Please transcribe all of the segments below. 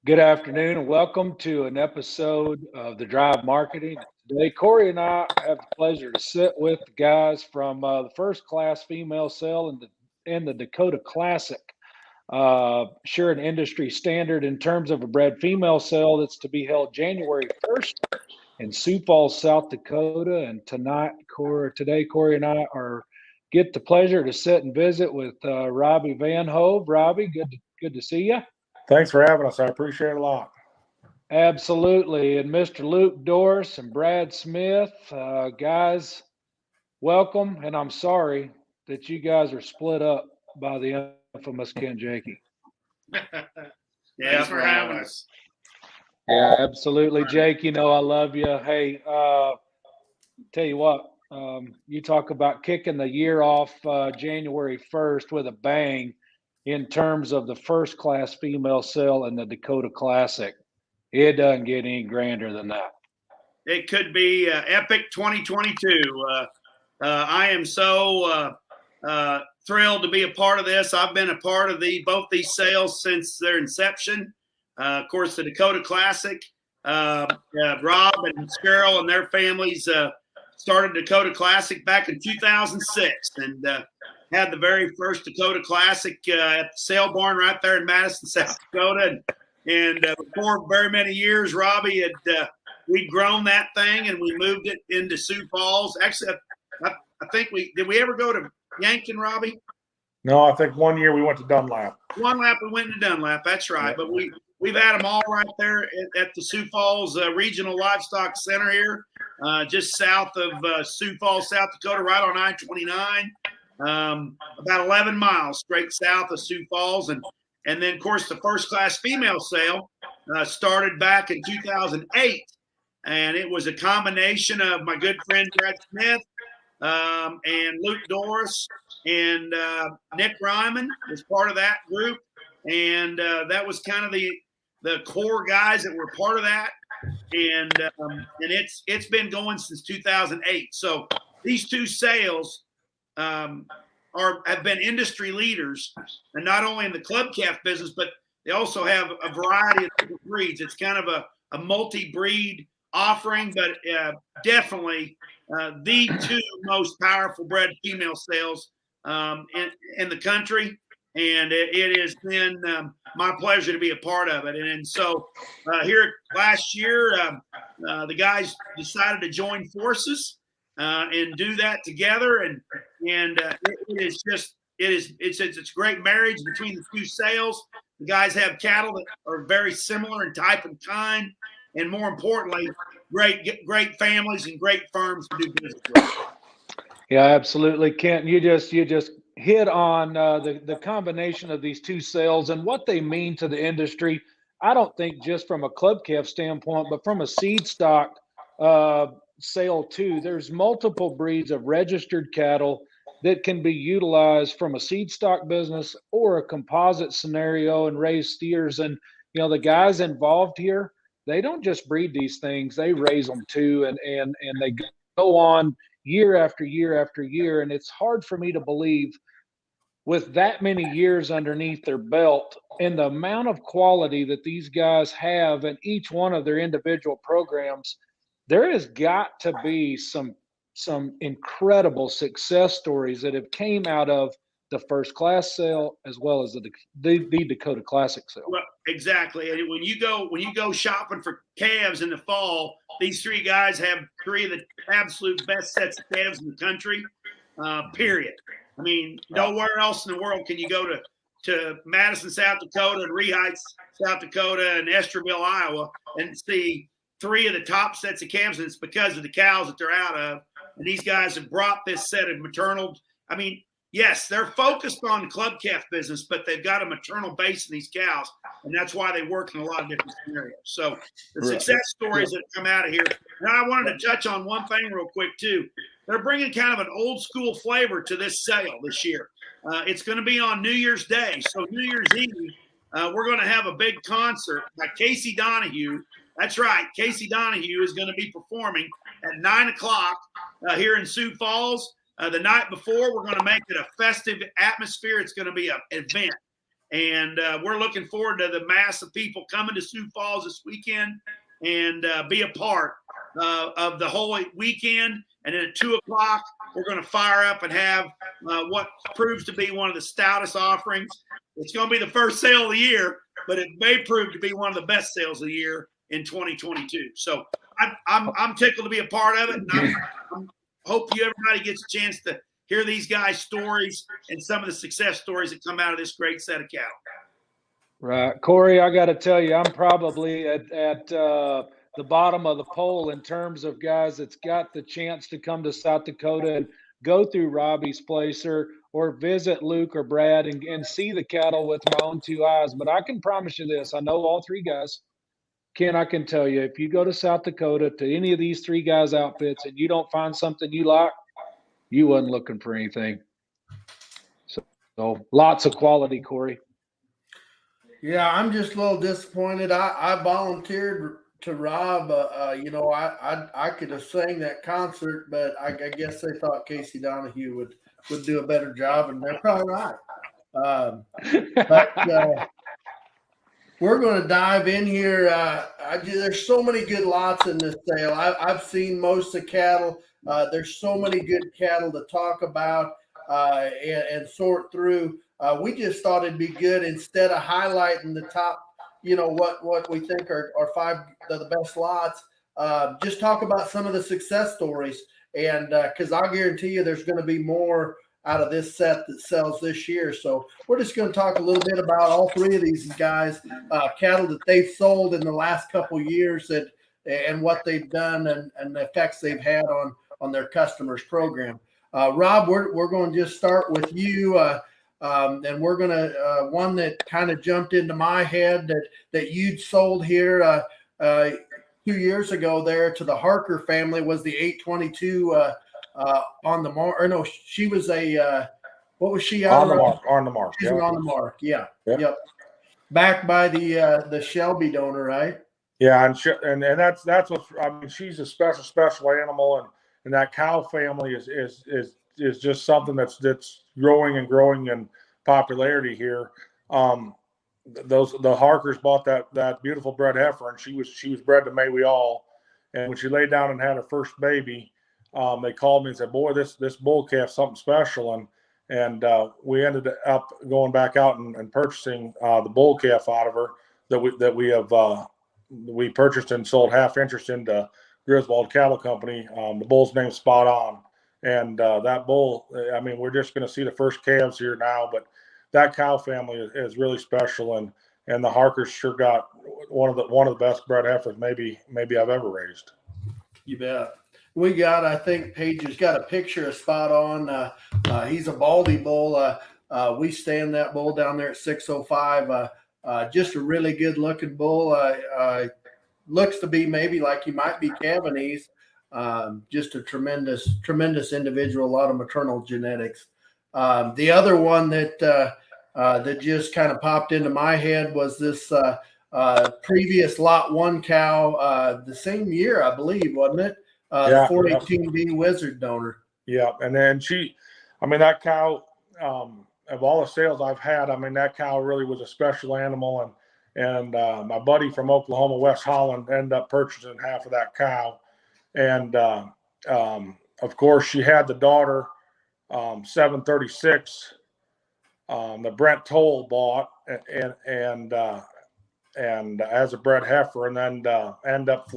Good afternoon and welcome to an episode of the Drive Marketing. Today, Corey and I have the pleasure to sit with the guys from the first class female sale in the Dakota Classic. Sure, an industry standard in terms of a bred female sale that's to be held January 1st in Sioux Falls, South Dakota. And today, Corey and I get the pleasure to sit and visit with Robbie Vanhove. Robbie, good to see you. Thanks for having us. I appreciate it a lot. Absolutely. And Mr. Luke, Doris and Brad Smith, guys, welcome. And I'm sorry that you guys are split up by the infamous Ken Jakey. Thanks for having us. Yeah, absolutely. Jake, I love you. Hey, tell you what, you talk about kicking the year off January 1st with a bang in terms of the first class female sale in the Dakota Classic. It doesn't get any grander than that. It could be epic 2022. I am so thrilled to be a part of this. I've been a part of both these sales since their inception. Of course, the Dakota Classic, Rob and Cheryl and their families started Dakota Classic back in 2006 and had the very first Dakota Classic at the sale barn right there in Madison, South Dakota. And before very many years, Robbie we'd grown that thing and we moved it into Sioux Falls. Actually, I think did we ever go to Yankton, Robbie? No, I think one year we went to Dunlap. One lap we went to Dunlap, that's right. But we've had them all right there at the Sioux Falls Regional Livestock Center here, just south of Sioux Falls, South Dakota, right on I-29. About 11 miles straight south of Sioux Falls. And then, of course, the first class female sale started back in 2008. And it was a combination of my good friend Brad Smith and Luke Doris and Nick Ryman was part of that group. And that was kind of the core guys that were part of that. And it's been going since 2008. So these two sales have been industry leaders, and not only in the club calf business, but they also have a variety of different breeds. It's kind of a multi-breed offering, but definitely the two most powerful bred female sales in the country. And it has been my pleasure to be a part of it. And so here last year, the guys decided to join forces and do that together. And it's a great marriage between the two sales. The guys have cattle that are very similar in type and kind, and more importantly, great families and great firms to do business with. Yeah, absolutely, Kent. You just hit on the combination of these two sales and what they mean to the industry. I don't think just from a club calf standpoint, but from a seed stock sale too. There's multiple breeds of registered cattle that can be utilized from a seed stock business or a composite scenario and raise steers. And the guys involved here, they don't just breed these things; they raise them too, and they go on year after year after year. And it's hard for me to believe, with that many years underneath their belt and the amount of quality that these guys have in each one of their individual programs, there has got to be some incredible success stories that have came out of the first class sale as well as the Dakota Classic sale. Well, exactly. And when you go shopping for calves in the fall, these three guys have three of the absolute best sets of calves in the country. Period. I mean, nowhere else in the world can you go to Madison, South Dakota, and Rehites, South Dakota, and Esterville, Iowa, and see three of the top sets of calves, and it's because of the cows that they're out of. And these guys have brought this set of maternal. I mean, yes, they're focused on club calf business, but they've got a maternal base in these cows, and that's why they work in a lot of different scenarios. So the success stories that come out of here. Now, I wanted to touch on one thing real quick too. They're bringing kind of an old school flavor to this sale this year. It's going to be on New Year's Day. So New Year's Eve, we're going to have a big concert by Casey Donahue. That's right. Casey Donahue is going to be performing at 9 o'clock here in Sioux Falls. The night before, we're going to make it a festive atmosphere. It's going to be an event. And we're looking forward to the mass of people coming to Sioux Falls this weekend and be a part of the whole weekend. And then at 2 o'clock, we're going to fire up and have what proves to be one of the stoutest offerings. It's going to be the first sale of the year, but it may prove to be one of the best sales of the year in 2022. So I'm tickled to be a part of it, and I hope everybody gets a chance to hear these guys' stories and some of the success stories that come out of this great set of cattle. Right, Corey, I got to tell you, I'm probably at the bottom of the poll in terms of guys that's got the chance to come to South Dakota and go through Robbie's place or visit Luke or Brad and see the cattle with my own two eyes. But I can promise you this, I know all three guys. Ken, I can tell you, if you go to South Dakota to any of these three guys' outfits and you don't find something you like, you wasn't looking for anything. So lots of quality, Corey. Yeah, I'm just a little disappointed. I volunteered to Rob. I could have sang that concert, but I guess they thought Casey Donahue would do a better job, and they're probably right. But we're going to dive in here. There's so many good lots in this sale. I've seen most of the cattle. There's so many good cattle to talk about and sort through. We just thought it'd be good, instead of highlighting the top, what we think are 5 of the best lots, just talk about some of the success stories. And because I'll guarantee you there's going to be more out of this set that sells this year. So we're just going to talk a little bit about all three of these guys, cattle that they've sold in the last couple of years and what they've done and the effects they've had on their customers' program. Rob, we're going to just start with you. And we're going to, one that kind of jumped into my head that you'd sold here 2 years ago there to the Harker family was the 822 on the mark. Or no, she was what was she? On the mark. On the mark. She's on the mark. Yeah. Yep. Backed by the Shelby donor, right? Yeah. And that's what, I mean, she's a special animal. And that cow family is just something that's growing and growing in popularity here. The Harkers bought that beautiful bred heifer, and she was bred to May we all. And when she laid down and had her first baby, they called me and said, "Boy, this bull calf's something special." And we ended up going back out and purchasing the bull calf out of her that we purchased and sold half interest into Griswold Cattle Company. The bull's name's Spot On. And that bull, I mean, we're just going to see the first calves here now, but that cow family is really special, and the Harkers sure got one of the best bred heifers maybe I've ever raised. You bet. We got, I think Paige has got a picture of Spot On. He's a Baldy bull. We stand that bull down there at 605. Just a really good looking bull. Looks to be maybe like he might be Cavanese. Just a tremendous individual, a lot of maternal genetics. The other one that just kind of popped into my head was this previous lot 1 cow, the same year, I believe, wasn't it? The 418B Wizard donor. Yeah, and then that cow, of all the sales I've had, I mean, that cow really was a special animal, and my buddy from Oklahoma, West Holland, ended up purchasing half of that cow. And of course, she had the daughter 736 that Brent Toll bought and as a bred heifer, and then end up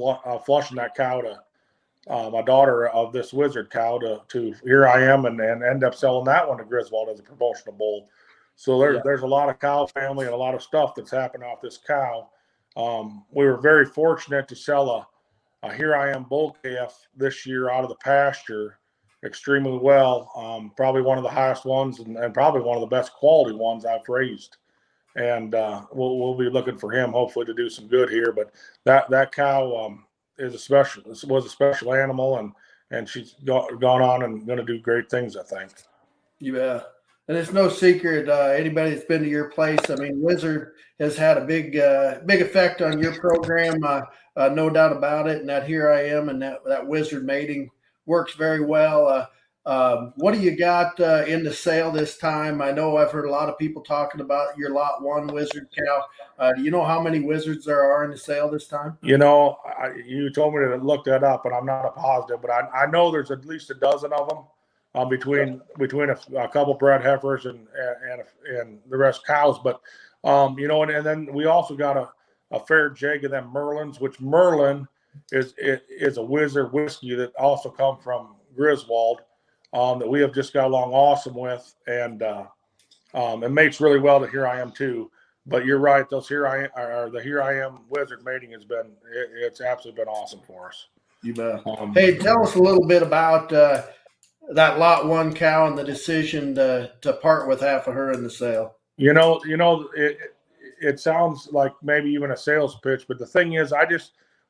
flushing that cow to my daughter of this Wizard cow to Here I Am, and end up selling that one to Griswold as a promotional bull. So there's a lot of cow family and a lot of stuff that's happened off this cow. We were very fortunate to sell a Here I Am bull calf this year out of the pasture extremely well. Probably one of the highest ones and probably one of the best quality ones I've raised. And we'll be looking for him hopefully to do some good here. But that cow was a special animal, and she's gone on and going to do great things, I think. Yeah. And it's no secret, anybody that's been to your place, I mean, Wizard has had a big effect on your program, no doubt about it. And that Here I Am and that Wizard mating works very well. What do you got in the sale this time? I know I've heard a lot of people talking about your lot 1 wizard cow. Do you know how many wizards there are in the sale this time? You know, you told me to look that up, and I'm not a positive, but I know there's at least a dozen of them between a couple bred heifers and the rest cows. But you know, and then we also got a fair jig of them Merlins, which Merlin is a wizard whiskey that also come from Griswold. That we have just got along awesome with, and it mates really well to Here I Am too. But you're right; the Here I Am wizard mating it's absolutely been awesome for us. You bet. Hey, tell us a little bit about that lot 1 cow and the decision to part with half of her in the sale. You know, it sounds like maybe even a sales pitch, but the thing is,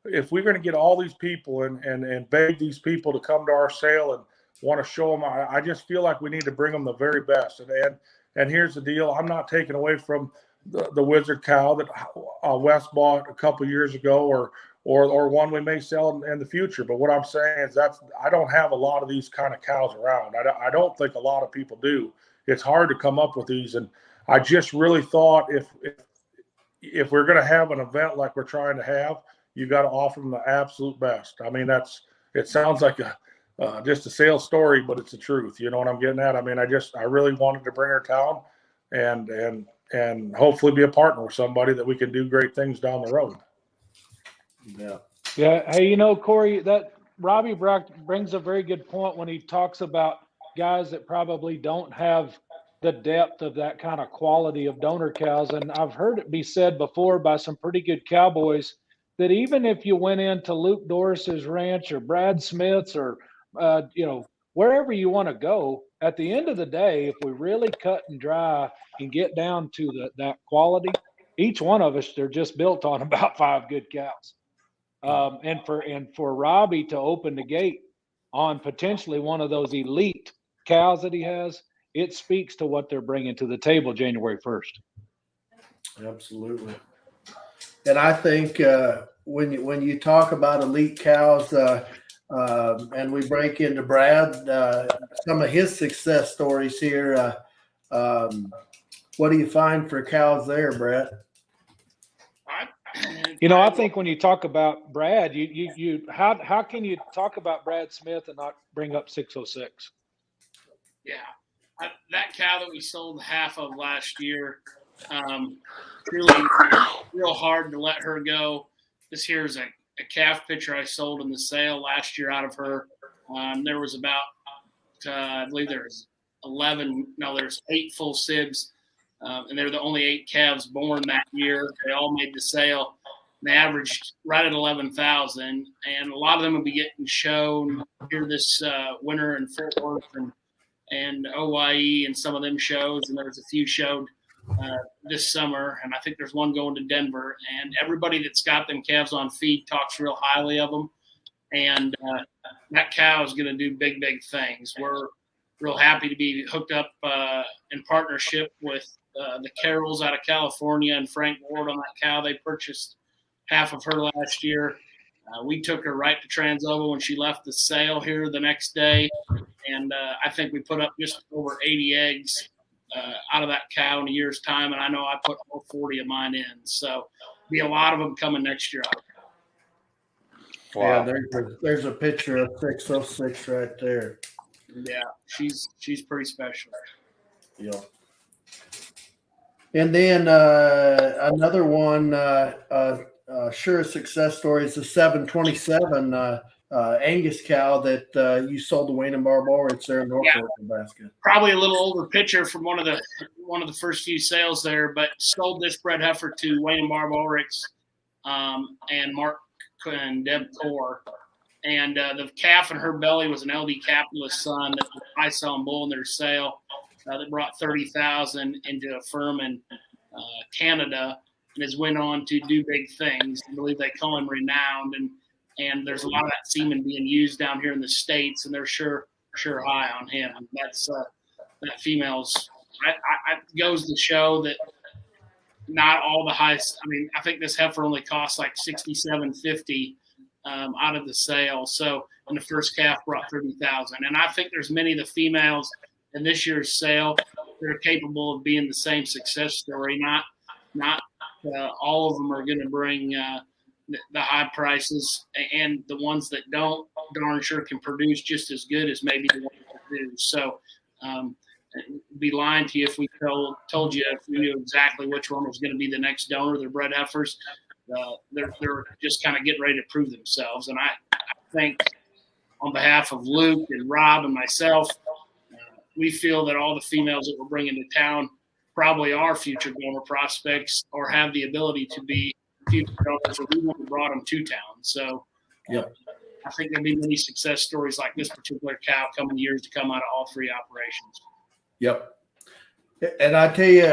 if we're going to get all these people and beg these people to come to our sale and want to show them, I just feel like we need to bring them the very best. And here's the deal: I'm not taking away from the wizard cow that Wes bought a couple years ago, or one we may sell in the future. But what I'm saying is I don't have a lot of these kind of cows around. I don't think a lot of people do. It's hard to come up with these, and I just really thought if we're going to have an event like we're trying to have, you got to offer them the absolute best. I mean, it sounds like just a sales story, but it's the truth. You know what I'm getting at? I mean, I really wanted to bring her down and hopefully be a partner with somebody that we can do great things down the road. Yeah. Yeah. Hey, you know, Corey, that Robbie brings a very good point when he talks about guys that probably don't have the depth of that kind of quality of donor cows. And I've heard it be said before by some pretty good cowboys that even if you went into Luke Doris's ranch or Brad Smith's or, you know, wherever you want to go, at the end of the day, if we really cut and dry and get down to that quality, each one of us, they're just built on about 5 good cows. And for Robbie to open the gate on potentially one of those elite cows that he has, it speaks to what they're bringing to the table January 1st. Absolutely. And I think when you talk about elite cows, and we break into Brad, some of his success stories here, what do you find for cows there, Brad? You know, I think when you talk about Brad, how can you talk about Brad Smith and not bring up 606? Yeah, that cow that we sold half of last year, really real hard to let her go. This here is a calf picture I sold in the sale last year out of her. There was about, I believe there's 8 full sibs, and they're the only 8 calves born that year. They all made the sale. They averaged right at 11,000, and a lot of them will be getting shown here this winter in Fort Worth and OYE and some of them shows, and there's a few showed this summer, and I think there's one going to Denver. And everybody that's got them calves on feed talks real highly of them, and that cow is going to do big things. We're real happy to be hooked up in partnership with the Carrolls out of California and Frank Ward on that cow. They purchased half of her last year. We took her right to Transova when she left the sale here the next day, and I think we put up just over 80 eggs out of that cow in a year's time, and I know I put all 40 of mine in. So be a lot of them coming next year. Wow. Yeah, there's a picture of 606 right there. Yeah, she's pretty special. Yeah. And then another one, sure success story is the 727 Angus cow that you sold to Wayne and Barb Ulrich there in Norfolk, Nebraska. Probably a little older picture from one of the first few sales there, but sold this bred heifer to Wayne and Barb Ulrich and Mark and Deb Core. And the calf in her belly was an LD capitalist son that was a high-selling bull in their sale that brought 30,000 into a firm in Canada, and has went on to do big things. I believe they call him Renowned, and there's a lot of that semen being used down here in the States, and they're sure high on him. That's that female's. I goes to show that not all the high. I mean, I think this heifer only costs like $67.50 out of the sale. So, and the first calf brought 30,000. And I think there's many of the females in this year's sale that are capable of being the same success story. Not all of them are going to bring the high prices, and the ones that don't, darn sure can produce just as good as maybe the ones that do. So, be lying to you if we told you if we knew exactly which one was going to be the next donor. They're bred heifers. They're just kind of getting ready to prove themselves. And I think on behalf of Luke and Rob and myself, we feel that all the females that we're bringing to town probably are future donor prospects or have the ability to be future donors, or we wouldn't have brought them to town. So I think there'll be many success stories like this particular cow coming years to come out of all three operations. Yep. And I tell you,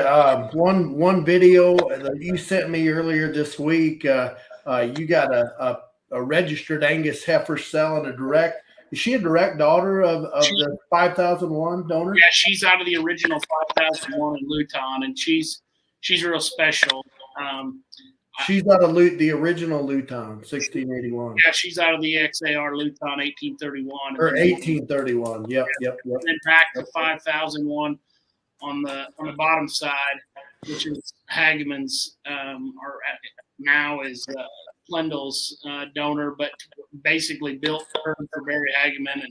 one video that you sent me earlier this week, you got a registered Angus heifer selling a direct. Is she a direct daughter of the 5001 donor? Yeah, she's out of the original 5001 in Luton, and she's real special. She's out of the original Luton, 1681. Yeah, she's out of the XAR Luton 1831. Or 1831. Yep. And then back to 5001 on the bottom side, which is Hageman's, or now is Plendle's donor, but basically built her for Barry Hageman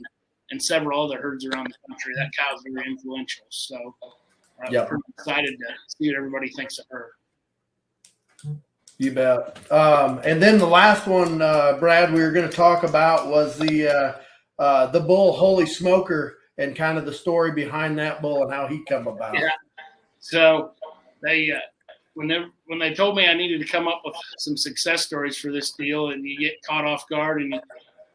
and several other herds around the country. That cow's very influential. So pretty excited to see what everybody thinks of her. You bet. And then the last one, Brad, we were going to talk about was the bull Holy Smoker and kind of the story behind that bull and how he come about. Yeah. So they when they told me I needed to come up with some success stories for this deal, and you get caught off guard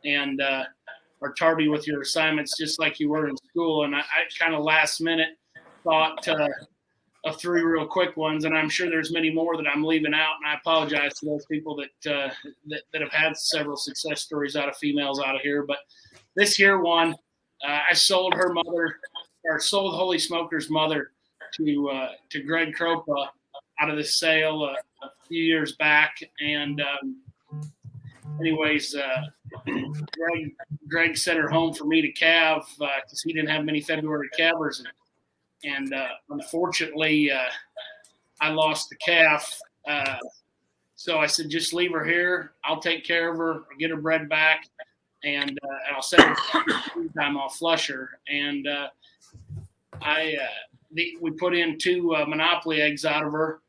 and are tardy with your assignments just like you were in school, and I kind of last minute thought of three real quick ones, and I'm sure there's many more that I'm leaving out, and I apologize to those people that have had several success stories out of females out of here. But this here one, I sold her mother, or sold Holy Smoker's mother to Greg Kropa out of the sale a few years back, and anyways, Greg sent her home for me to calve because he didn't have many February calvers. And unfortunately, I lost the calf. So I said, just leave her here. I'll take care of her, I'll get her bred back, and I'll set her time. I'll flush her. And we put in two monopoly eggs out of her.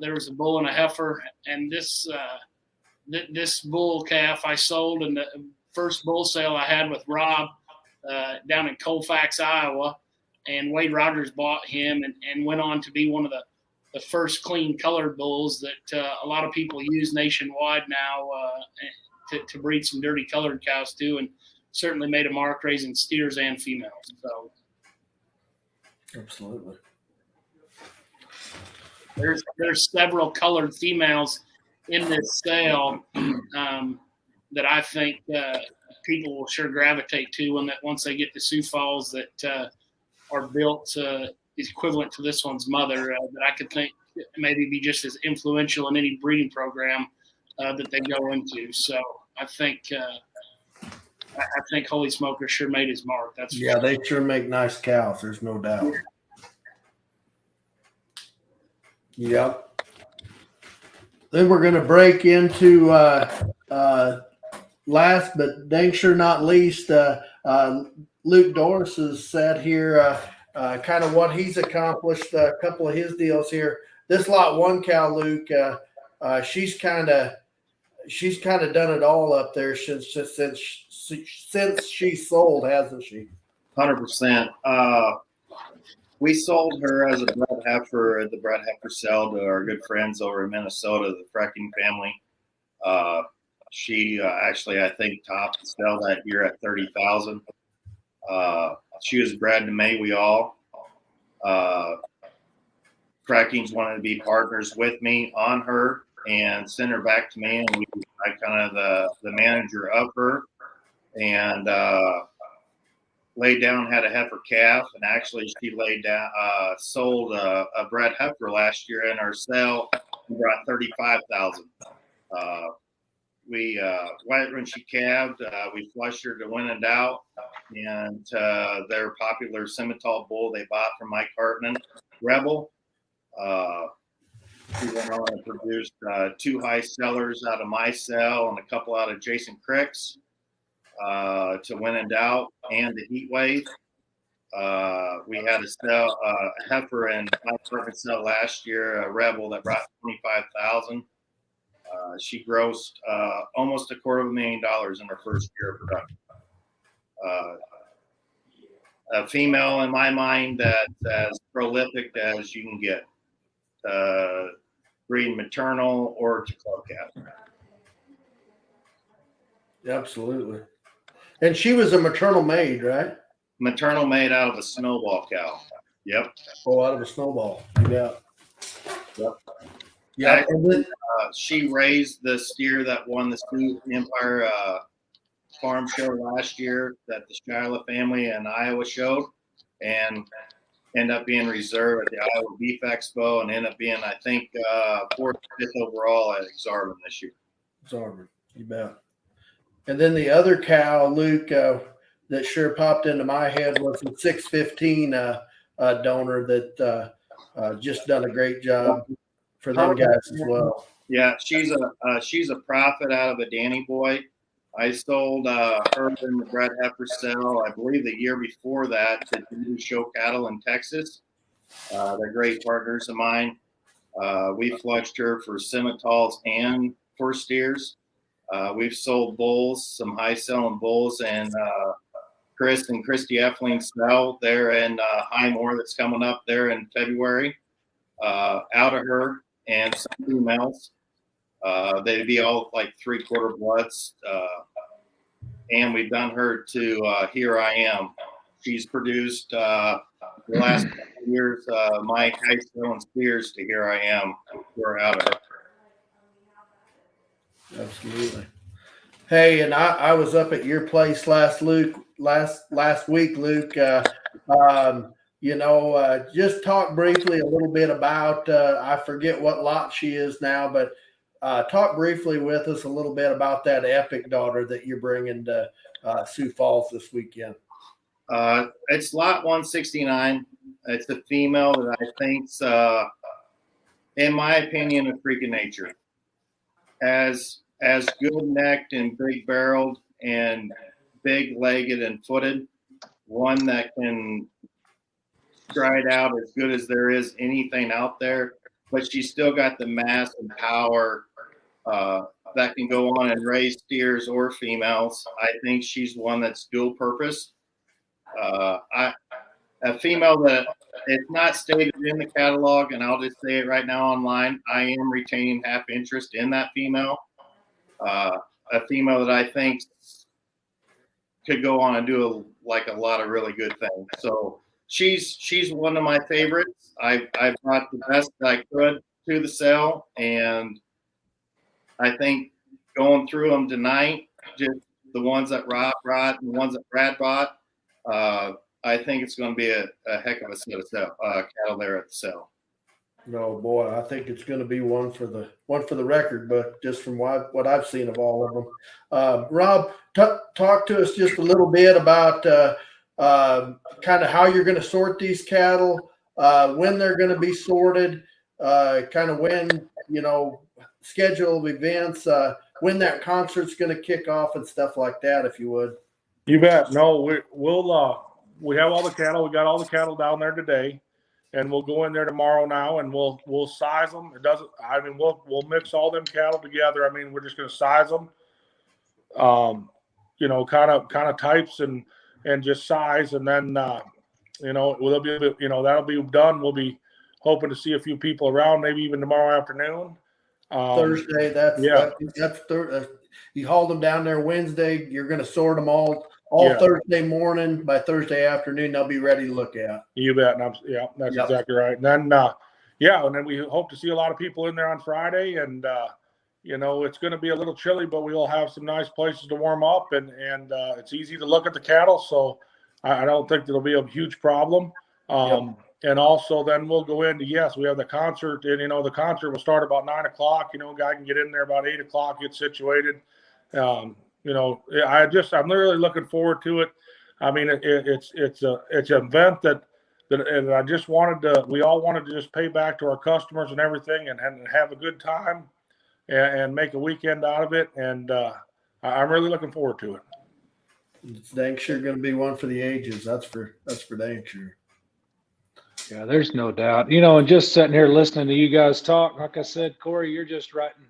There was a bull and a heifer. And this bull calf I sold in the first bull sale I had with Rob down in Colfax, Iowa. And Wade Rogers bought him and went on to be one of the first clean colored bulls that a lot of people use nationwide now to breed some dirty colored cows too, and certainly made a mark raising steers and females. So, absolutely, there's several colored females in this sale that I think people will sure gravitate to once they get to Sioux Falls that are built equivalent to this one's mother that I could think maybe be just as influential in any breeding program that they go into. So I think Holy Smoker sure made his mark. They sure make nice cows. There's no doubt. Yep. Then we're going to break into last but dang sure not least, Luke Doris has said here kind of what he's accomplished, a couple of his deals here. This lot one cow, Luke, she's kind of done it all up there since she sold, hasn't she? 100%. We sold her as a bred heifer at the bred heifer sale to our good friends over in Minnesota, the Frecking family. She actually, I think, topped the sale that year at 30,000. She was bred to May all. Frackings wanted to be partners with me on her and send her back to me, and I kind of the manager of her, and laid down, had a heifer calf, and actually she laid down, sold a bred heifer last year in our sale and brought 35,000. when she calved, we flushed her to win and out, and their popular Simmental bull they bought from Mike Hartman, Rebel. We went on and produced 2 high sellers out of my cell and a couple out of Jason Crick's to win and out, and the Heat Wave. We had a heifer in my apartment cell last year, a Rebel that brought 25,000. She grossed almost $250,000 in her first year of production. A female, in my mind, that's as prolific as you can get. Breeding maternal or to club calf. Absolutely. And she was a maternal maid, right? Maternal made out of a snowball cow. Yep. Oh, out of a snowball. Yeah. Yep. Yeah. And then, she raised the steer that won the Sioux Empire farm show last year that the Shyla family in Iowa showed, and ended up being reserved at the Iowa Beef Expo, and ended up being, I think, 4th or 5th overall at Exarban this year. Exarban, you bet. And then the other cow, Luke, that sure popped into my head was the 615 donor that just done a great job for them guys as well. Yeah, she's a profit out of a Danny boy. I sold her in the Brad Heifer sale, I believe the year before that, to do show cattle in Texas. They're great partners of mine. We flushed her for Simmentals and for steers. We've sold bulls, some high selling bulls, and Chris and Christy Effeling's sell there in Highmore that's coming up there in February. Out of her and some females. They'd be all like 3/4 bloods. And we've done her to Here I Am. She's produced the last couple years my high selling steers to Here I Am. We're out of her. Absolutely. Hey, and I was up at your place last week, Luke. Just talk briefly a little bit about, I forget what lot she is now, but talk briefly with us a little bit about that epic daughter that you're bringing to Sioux Falls this weekend. It's lot 169. It's a female that I think's, in my opinion, a freak of nature. As good necked and big barreled and big legged and footed, one that can stride out as good as there is anything out there, but she's still got the mass and power that can go on and raise steers or females. I think she's one that's dual purpose. A female that it's not stated in the catalog, and I'll just say it right now online, I am retaining half interest in that female. A female that I think could go on and do a lot of really good things. So she's one of my favorites. I brought the best that I could to the sale, and I think going through them tonight, just the ones that Rob brought and the ones that Brad bought, I think it's going to be a heck of a set of cattle there at the sale. No, boy, I think it's going to be one for the record book, just from what I've seen of all of them. Rob, talk to us just a little bit about kind of how you're going to sort these cattle, when they're going to be sorted, kind of when, schedule of events, when that concert's going to kick off and stuff like that, if you would. You bet. No, we have all the cattle. We got all the cattle down there today, and we'll go in there tomorrow now, and we'll size them. We'll mix all them cattle together. We're just going to size them, kind of types and just size, and then that'll be done. We'll be hoping to see a few people around, maybe even tomorrow afternoon. Thursday. That's Thursday. You hauled them down there Wednesday. You're going to sort them all Thursday morning. By Thursday afternoon, they'll be ready to look at. You bet. That's exactly right. And then, and then we hope to see a lot of people in there on Friday. And it's going to be a little chilly, but we'll have some nice places to warm up, and it's easy to look at the cattle. So I don't think it'll be a huge problem. and also then we'll go into, yes, we have the concert, and the concert will start about 9:00. Guy can get in there about 8:00, get situated. I'm really looking forward to it. I mean, it's an event that I just we all wanted to just pay back to our customers and everything, and have a good time and make a weekend out of it. And I'm really looking forward to it. It's dang sure going to be one for the ages. That's for dang sure. Yeah, there's no doubt. And just sitting here listening to you guys talk, like I said, Corey, you're just right in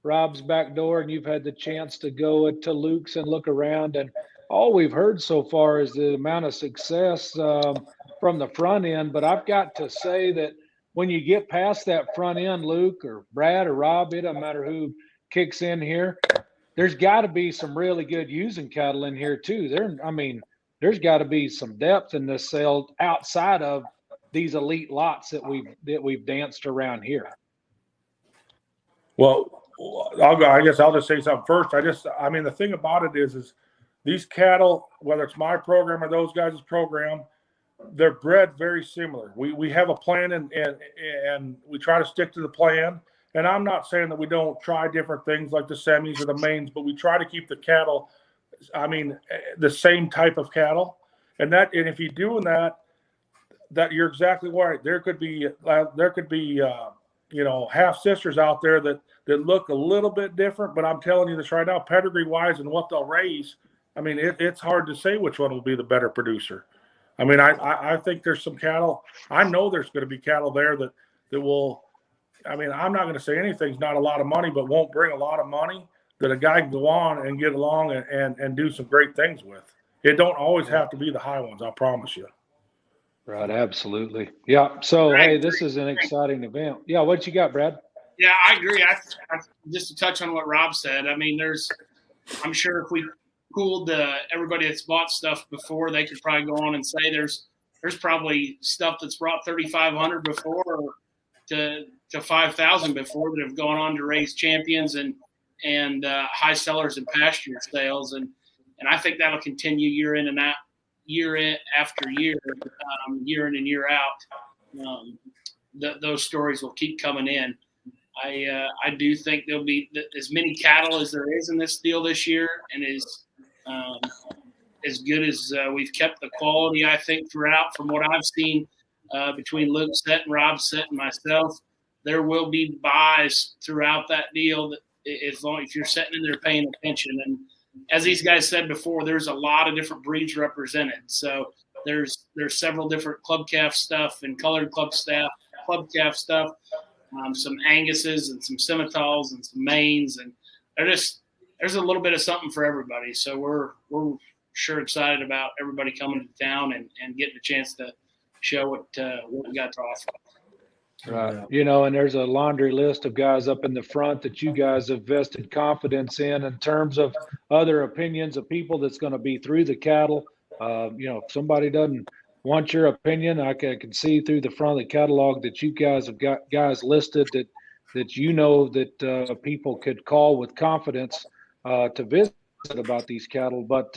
Rob's back door, and you've had the chance to go to Luke's and look around. And all we've heard so far is the amount of success from the front end. But I've got to say that when you get past that front end, Luke or Brad or Rob, it doesn't matter who kicks in here, there's got to be some really good using cattle in here too. There's got to be some depth in this sale outside of these elite lots that we've danced around here. Well, I guess I'll just say something first. The thing about it is these cattle, whether it's my program or those guys' program, they're bred very similar. We have a plan and we try to stick to the plan. And I'm not saying that we don't try different things like the semis or the mains, but we try to keep the cattle, the same type of cattle. And if you're doing that you're exactly right. There could be half sisters out there that look a little bit different, but I'm telling you this right now, pedigree wise and what they'll raise, it's hard to say which one will be the better producer. I think there's some cattle. I know there's going to be cattle there that will. I'm not going to say anything's not a lot of money, but won't bring a lot of money that a guy can go on and get along and do some great things with. It don't always have to be the high ones, I promise you. Right, absolutely. Yeah. So, hey, this is an exciting event. Yeah, what you got, Brad? Yeah, I agree. I just to touch on what Rob said. I'm sure if we pooled everybody that's bought stuff before, they could probably go on and say there's probably stuff that's brought 3,500 before or to 5,000 before that have gone on to raise champions and high sellers and pasture sales, and I think that'll continue year in and out, year in after year, year in and year out. Those stories will keep coming in. I do think there'll be as many cattle as there is in this deal this year, and as good as we've kept the quality, I think, throughout. From what I've seen between Luke Set and Rob Set and myself, there will be buys throughout that deal that if you're sitting in there paying attention. And as these guys said before, there's a lot of different breeds represented. So there's several different club calf stuff and colored club calf stuff, some Anguses and some Simmentals and some Maines, and there's a little bit of something for everybody. So we're sure excited about everybody coming to town and getting a chance to show what we got to offer. Right. And there's a laundry list of guys up in the front that you guys have vested confidence in terms of other opinions of people that's going to be through the cattle. If somebody doesn't want your opinion, I can see through the front of the catalog that you guys have got guys listed that that people could call with confidence to visit about these cattle. But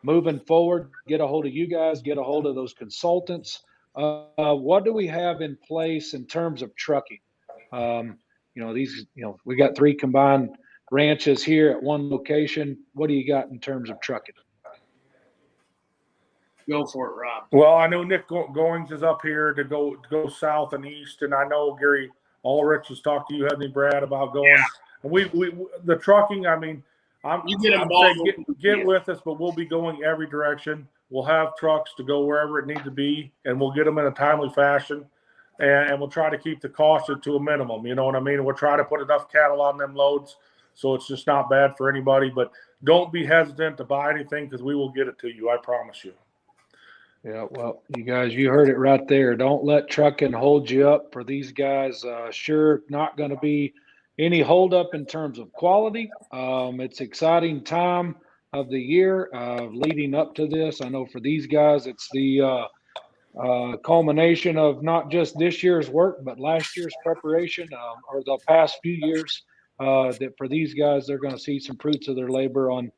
moving forward, get a hold of you guys, get a hold of those consultants. What do we have in place in terms of trucking? We got 3 combined ranches here at one location. What do you got in terms of trucking? Go for it, Rob. Well, I know Nick Goings is up here to go south and east, and I know Gary Ulrich has talked to you, hasn't he, Brad, about going. Yeah. And we the trucking. Get with us, but we'll be going every direction. We'll have trucks to go wherever it needs to be, and we'll get them in a timely fashion, and we'll try to keep the cost to a minimum. You know what I mean? We'll try to put enough cattle on them loads so it's just not bad for anybody. But don't be hesitant to buy anything because we will get it to you. I promise you. Yeah, well, you guys, you heard it right there. Don't let trucking hold you up for these guys. Sure, not going to be any hold up in terms of quality. It's exciting time of the year leading up to this. I know for these guys, it's the culmination of not just this year's work, but last year's preparation or the past few years. That for these guys, they're going to see some fruits of their labor on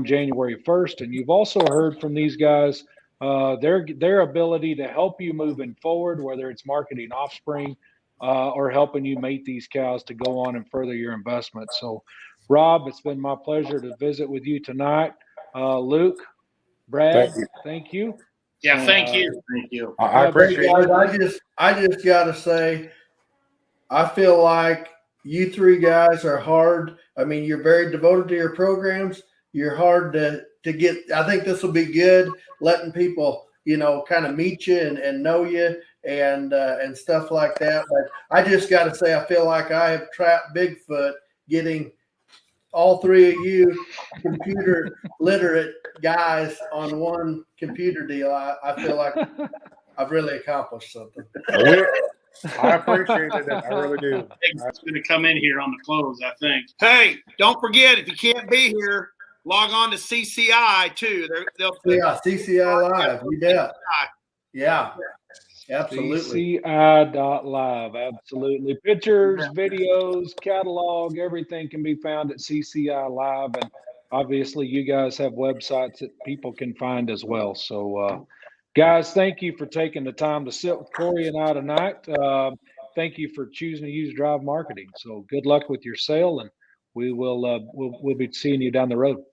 January 1st. And you've also heard from these guys their ability to help you moving forward, whether it's marketing offspring or helping you mate these cows to go on and further your investment. So, Rob, it's been my pleasure to visit with you tonight. Luke, Brad, thank you. Yeah, thank you. Thank you. I appreciate it. Guys, I just gotta say, I feel like you three guys are hard. I mean, you're very devoted to your programs. You're hard to get. I think this will be good, letting people, kind of meet you and know you and stuff like that. But I just got to say, I feel like I have trapped Bigfoot getting all three of you computer literate guys on one computer deal. I feel like I've really accomplished something. I appreciate it. I really do. It's going to come in here on the close, I think. Hey, don't forget, if you can't be here, log on to CCI too. Yeah, CCI.Live. You bet. Yeah, absolutely. CCI.Live. Absolutely. Pictures, videos, catalog, everything can be found at CCI.Live. And obviously, you guys have websites that people can find as well. So, guys, thank you for taking the time to sit with Corey and I tonight. Thank you for choosing to use Drive Marketing. So good luck with your sale, and we'll be seeing you down the road.